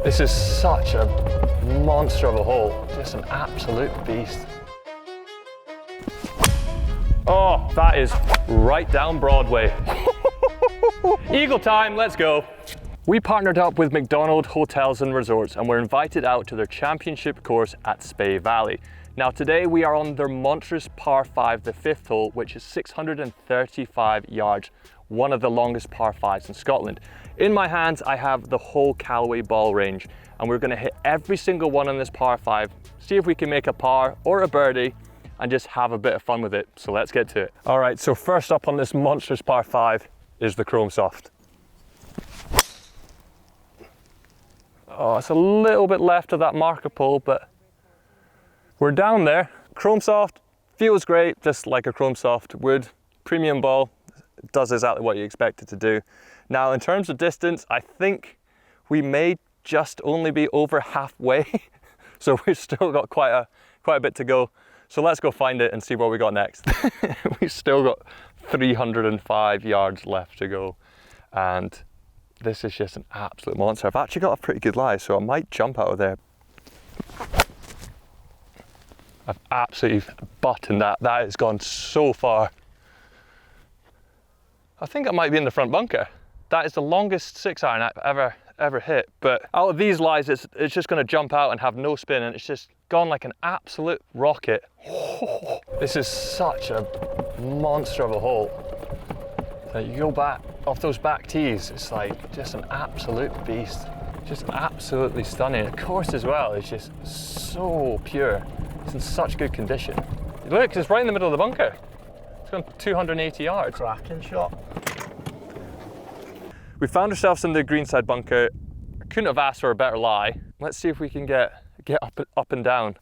This is such a monster of a hole, just an absolute beast. Oh, that is right down Broadway. Eagle time, let's go. We partnered up with Macdonald Hotels Resorts and were invited out to their championship course at Spey Valley. Now today we are on their monstrous par 5, the 5th hole, which is 635 yards, one of the longest par 5s in Scotland. In my hands I have the whole Callaway ball range, and we're going to hit every single one on this par 5, see if we can make a par or a birdie, and just have a bit of fun with it. So let's get to it. All right, so first up on this monstrous par 5 is the Chrome Soft. Oh, it's a little bit left of that marker pole, but we're down there. Chrome Soft feels great, just like a Chrome Soft would. Premium ball, it does exactly what you expect it to do. Now, in terms of distance, I think we may just only be over halfway. So we've still got quite a bit to go. So let's go find it and see what we got next. We've still got 305 yards left to go. And this is just an absolute monster. I've actually got a pretty good lie, so I might jump out of there. I've absolutely buttoned that. That has gone so far. I think I might be in the front bunker. That is the longest 6-iron I've ever hit. But out of these lies, it's just going to jump out and have no spin, and it's just gone like an absolute rocket. This is such a monster of a hole. You go back off those back tees, it's like just an absolute beast. Just absolutely stunning. The course as well is just so pure. It's in such good condition. Look, it's right in the middle of the bunker. It's gone 280 yards. Cracking shot. We found ourselves in the greenside bunker. I couldn't have asked for a better lie. Let's see if we can get up and down.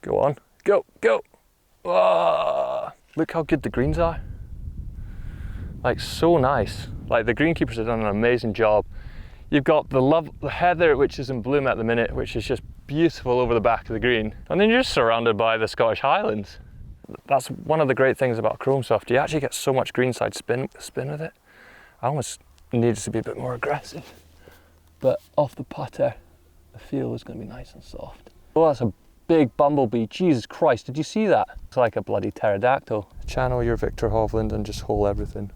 Go on. Go, go. Whoa. Look how good the greens are. Like, so nice. Like, the greenkeepers have done an amazing job. You've got the heather, which is in bloom at the minute, which is just beautiful over the back of the green. And then you're just surrounded by the Scottish Highlands. That's one of the great things about Chrome Soft. You actually get so much greenside spin with it. I almost needed to be a bit more aggressive. But off the putter, the feel is going to be nice and soft. Oh, that's a big bumblebee. Jesus Christ, did you see that? It's like a bloody pterodactyl. Channel your Victor Hovland and just hole everything.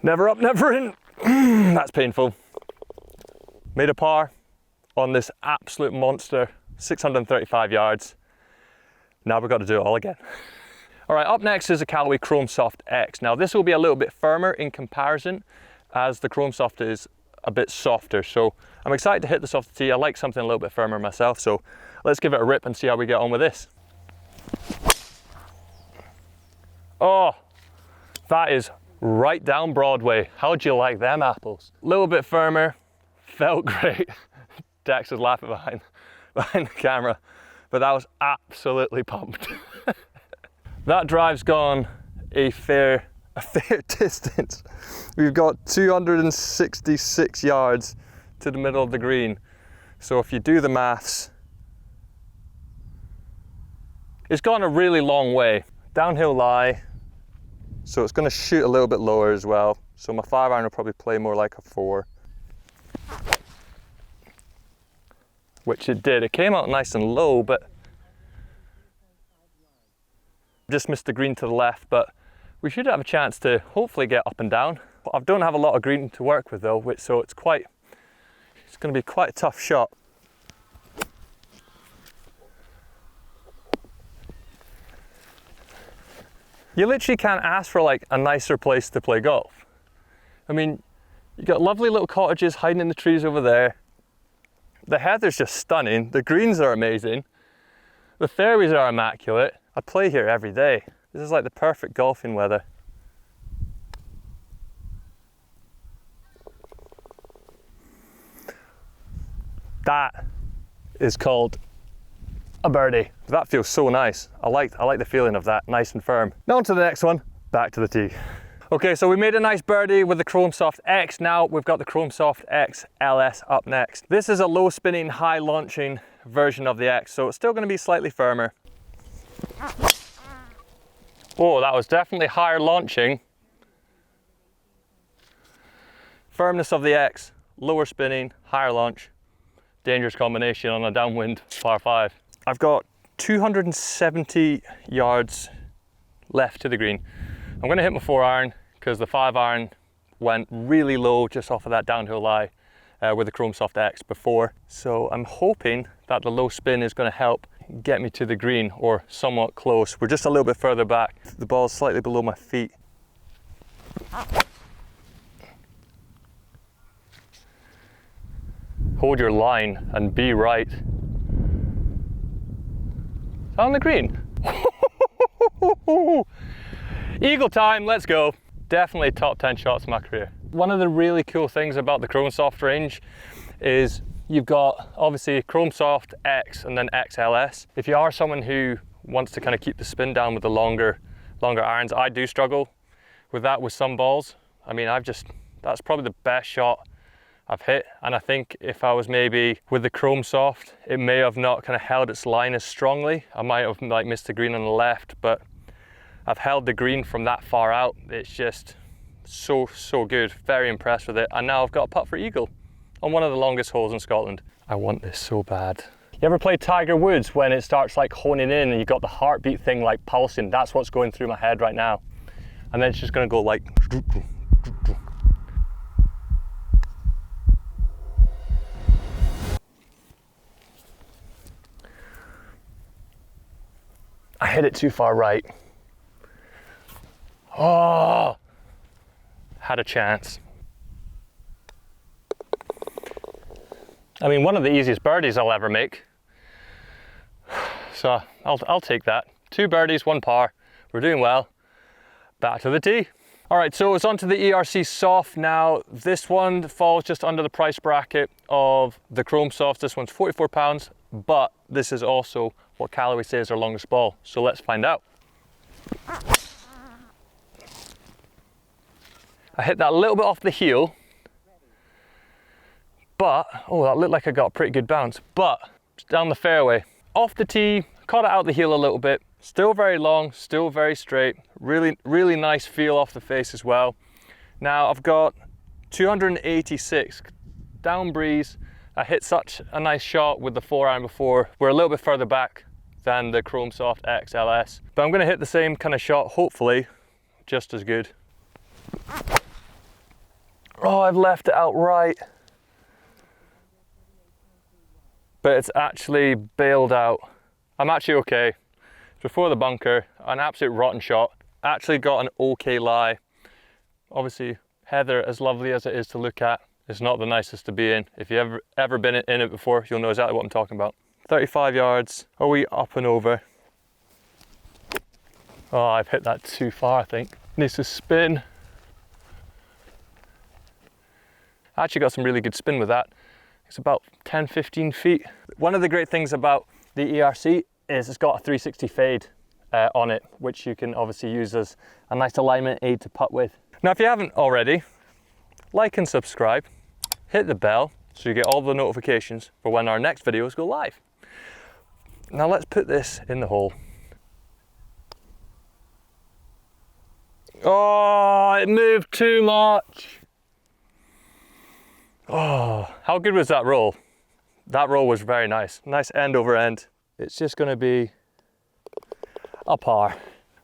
Never up, never in. That's painful. Made a par on this absolute monster, 635 yards. Now we've got to do it all again. All right, up next is a Callaway Chrome Soft X. Now this will be a little bit firmer in comparison, as the Chrome Soft is a bit softer. So I'm excited to hit this off the tee. I like something a little bit firmer myself, so let's give it a rip and see how we get on with this. Oh, that is right down Broadway. How'd you like them apples? A little bit firmer, felt great. Dex was laughing behind the camera, but that was absolutely pumped. That drive's gone a fair distance. We've got 266 yards to the middle of the green. So if you do the maths, it's gone a really long way. Downhill lie, so it's going to shoot a little bit lower as well. So my 5-iron will probably play more like a 4. Which it did. It came out nice and low, but just missed the green to the left, but we should have a chance to hopefully get up and down. I don't have a lot of green to work with though, so it's going to be quite a tough shot. You literally can't ask for like a nicer place to play golf. I mean, you got lovely little cottages hiding in the trees over there. The heather's just stunning. The greens are amazing. The fairways are immaculate. I play here every day. This is like the perfect golfing weather. That is called a birdie. That feels so nice. I like the feeling of that, nice and firm. Now on to the next one, back to the tee. Okay, so we made a nice birdie with the Chrome Soft X. Now we've got the Chrome Soft X LS up next. This is a low spinning, high launching version of the X, so it's still going to be slightly firmer. Oh, that was definitely higher launching. Firmness of the X, lower spinning, higher launch. Dangerous combination on a downwind par 5. I've got 270 yards left to the green. I'm going to hit my 4-iron because the 5-iron went really low just off of that downhill lie with the Chrome Soft X before. So I'm hoping that the low spin is going to help get me to the green or somewhat close. We're just a little bit further back. The ball's slightly below my feet. Hold your line and be right. On the green. Eagle time, let's go. Definitely top 10 shots in my career. One of the really cool things about the Chrome Soft range is you've got obviously Chrome Soft X and then XLS. If you are someone who wants to kind of keep the spin down with the longer irons, I do struggle with that with some balls. I mean, that's probably the best shot I've hit, and I think if I was maybe with the Chrome Soft, it may have not kind of held its line as strongly. I might have like missed the green on the left, but I've held the green from that far out. It's just so good. Very impressed with it, and now I've got a putt for eagle on one of the longest holes in Scotland. I want this so bad. You ever play Tiger Woods when it starts like honing in and you got the heartbeat thing like pulsing? That's what's going through my head right now, and then it's just going to go like. I hit it too far right. Oh, had a chance. I mean, one of the easiest birdies I'll ever make. So I'll take that. 2 birdies, 1 par. We're doing well. Back to the tee. All right, so it's onto the ERC Soft now. This one falls just under the price bracket of the Chrome Soft. This one's £44, but this is also what Callaway says is our longest ball. So let's find out. I hit that a little bit off the heel, but, oh, that looked like I got a pretty good bounce, but down the fairway. Off the tee, caught it out the heel a little bit. Still very long, still very straight. Really nice feel off the face as well. Now I've got 286 down breeze. I hit such a nice shot with the 4-iron before. We're a little bit further back than the Chrome Soft XLS, but I'm going to hit the same kind of shot, hopefully just as good. Oh, I've left it out right, but it's actually bailed out. I'm actually okay. Before the bunker, an absolute rotten shot. Actually got an okay lie. Obviously, heather, as lovely as it is to look at, it's not the nicest to be in. If you've ever been in it before, you'll know exactly what I'm talking about. 35 yards, are we up and over? Oh, I've hit that too far, I think. Needs to spin. I actually got some really good spin with that. It's about 10-15 feet. One of the great things about the ERC is it's got a 360 fade on it, which you can obviously use as a nice alignment aid to putt with. Now, if you haven't already, like and subscribe, hit the bell so you get all the notifications for when our next videos go live. Now let's put this in the hole. Oh, it moved too much. Oh, how good was that roll? That roll was very nice. Nice end over end. It's just going to be a par.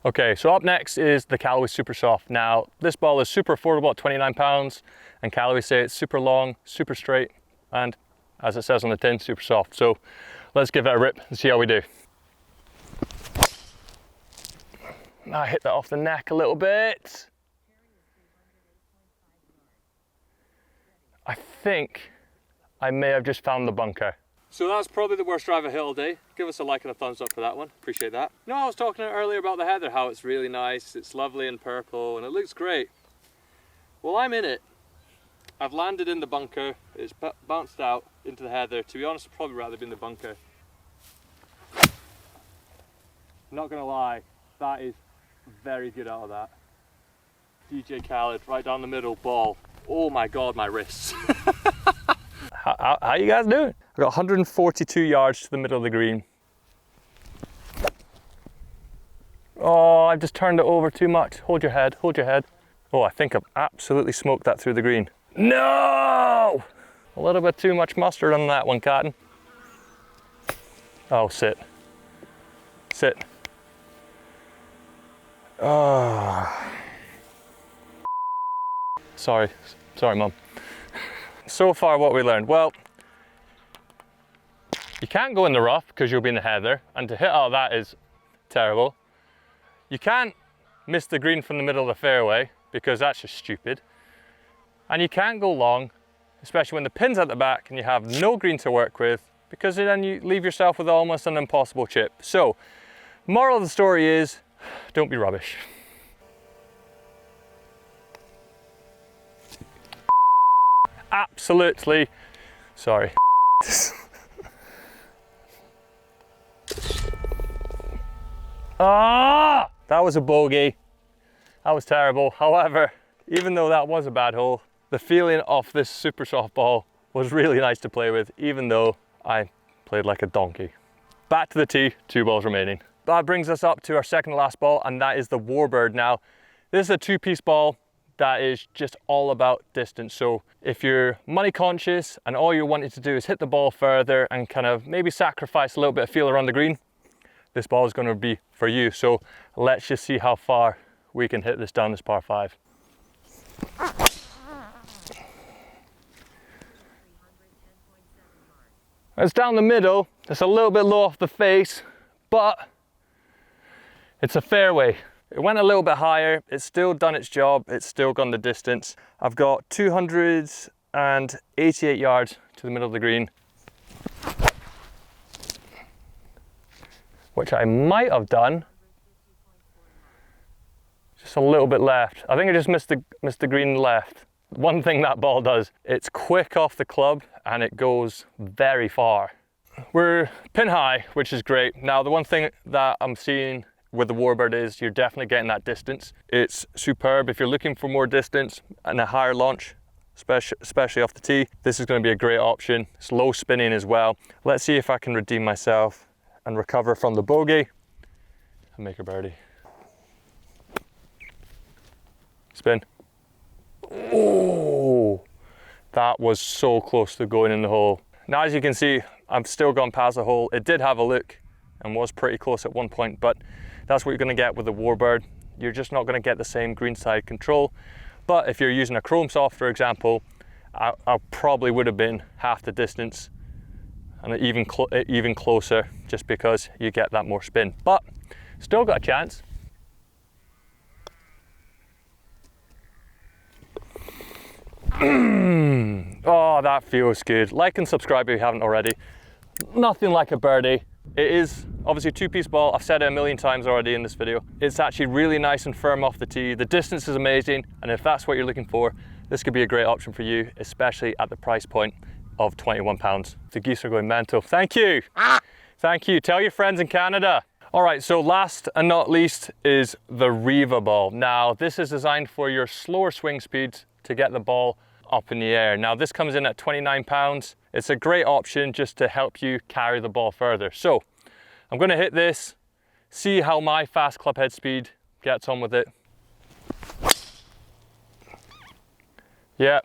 Okay, so up next is the Callaway Super Soft. Now, this ball is super affordable at £29, and Callaway say it's super long, super straight, and as it says on the tin, super soft. So let's give it a rip and see how we do. I hit that off the neck a little bit. I think I may have just found the bunker. So that's probably the worst drive I hit all day. Give us a like and a thumbs up for that one. Appreciate that. You know, I was talking earlier about the heather, how it's really nice, it's lovely and purple, and it looks great. Well, I'm in it. I've landed in the bunker. It's bounced out into the heather. To be honest, I'd probably rather be in the bunker. Not gonna lie, that is very good out of that. DJ Khaled, right down the middle, ball. Oh my God, my wrists. How you guys doing? I've got 142 yards to the middle of the green. Oh, I've just turned it over too much. Hold your head, hold your head. Oh, I think I've absolutely smoked that through the green. No! A little bit too much mustard on that one, Cotton. Oh, sit. Sit. Oh. Sorry, Mum. So far what we learned, well, you can't go in the rough because you'll be in the heather, and to hit all that is terrible. You can't miss the green from the middle of the fairway because that's just stupid. And you can't go long, especially when the pin's at the back and you have no green to work with, because then you leave yourself with almost an impossible chip. So, moral of the story is, don't be rubbish. Absolutely, sorry. Ah, that was a bogey. That was terrible. However, even though that was a bad hole, the feeling of this super soft ball was really nice to play with, even though I played like a donkey. Back to the tee, 2 balls remaining. That brings us up to our second to last ball, and that is the Warbird. Now, this is a 2-piece ball that is just all about distance. So if you're money conscious and all you're wanting to do is hit the ball further and kind of maybe sacrifice a little bit of feel around the green, this ball is going to be for you. So let's just see how far we can hit this down this par 5. It's down the middle, it's a little bit low off the face, but it's a fairway. It went a little bit higher, it's still done its job, it's still gone the distance. I've got 288 yards to the middle of the green, which I might have done just a little bit left. I think I just missed the green left. One thing that ball does, it's quick off the club and it goes very far. We're pin high, which is great. Now, the one thing that I'm seeing with the Warbird is you're definitely getting that distance. It's superb if you're looking for more distance and a higher launch, especially off the tee. This is going to be a great option. It's low spinning as well. Let's see if I can redeem myself and recover from the bogey and make a birdie. Spin. Oh, that was so close to going in the hole. Now, as you can see, I've still gone past the hole. It did have a look and was pretty close at one point, but that's what you're going to get with the Warbird. You're just not going to get the same greenside control. But if you're using a chrome soft, for example, I probably would have been half the distance and even closer, just because you get that more spin. But still got a chance. Oh, that feels good. Like and subscribe if you haven't already. Nothing like a birdie. It is obviously a 2-piece ball. I've said it a million times already in this video. It's actually really nice and firm off the tee. The distance is amazing, and if that's what you're looking for, this could be a great option for you, especially at the price point of £21. The geese are going mental. Thank you. Thank you. Tell your friends in Canada. All right, so last and not least is the Reva ball. Now, this is designed for your slower swing speeds to get the ball up in the air. Now, this comes in at £29. It's a great option just to help you carry the ball further. So I'm going to hit this, see how my fast club head speed gets on with it. Yeah,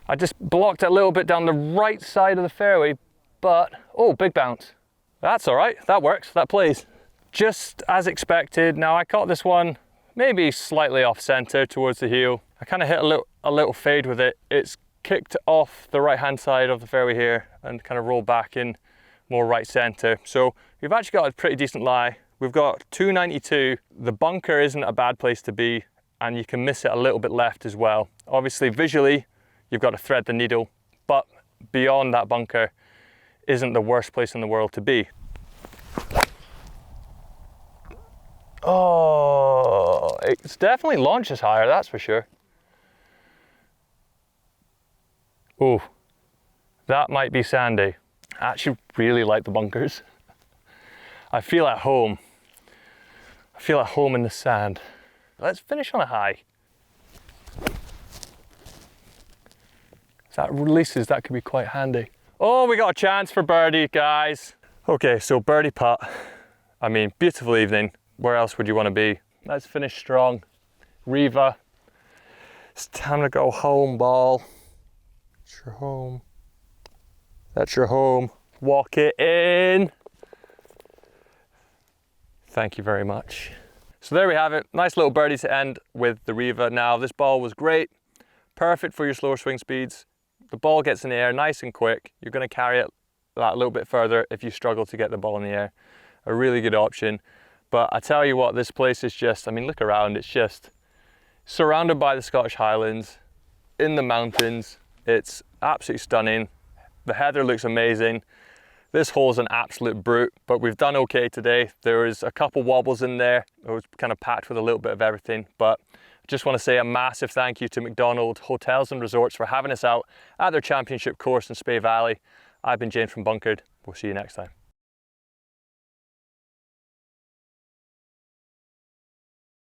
I just blocked it a little bit down the right side of the fairway, but oh, big bounce. That's all right, that works, that plays. Just as expected. Now, I caught this one maybe slightly off center towards the heel. I kind of hit a little fade with it. It's kicked off the right hand side of the fairway here and kind of rolled back in more right center. So we've actually got a pretty decent lie. We've got 292. The bunker isn't a bad place to be, and you can miss it a little bit left as well. Obviously, visually, you've got to thread the needle, but beyond that bunker isn't the worst place in the world to be. Oh, it's definitely launches higher, that's for sure. Oh, that might be sandy. I actually really like the bunkers. I feel at home. I feel at home in the sand. Let's finish on a high. If that releases, that could be quite handy. Oh, we got a chance for birdie, guys. Okay, so birdie putt. I mean, beautiful evening. where else would you want to be? Let's finish strong. Reva. It's time to go home, ball. It's your home. That's your home. Walk it in. Thank you very much. So there we have it. Nice little birdie to end with the Reva. Now, this ball was great. Perfect for your slower swing speeds. The ball gets in the air nice and quick. You're going to carry it that little bit further if you struggle to get the ball in the air. A really good option. But I tell you what, this place is just, I mean, look around. It's just surrounded by the Scottish Highlands, in the mountains. It's absolutely stunning. The heather looks amazing. This hole's an absolute brute, but we've done okay today. There was a couple wobbles in there. It was kind of packed with a little bit of everything, but I just want to say a massive thank you to Macdonald Hotels and Resorts for having us out at their championship course in Spey Valley. I've been James from Bunkered. We'll see you next time.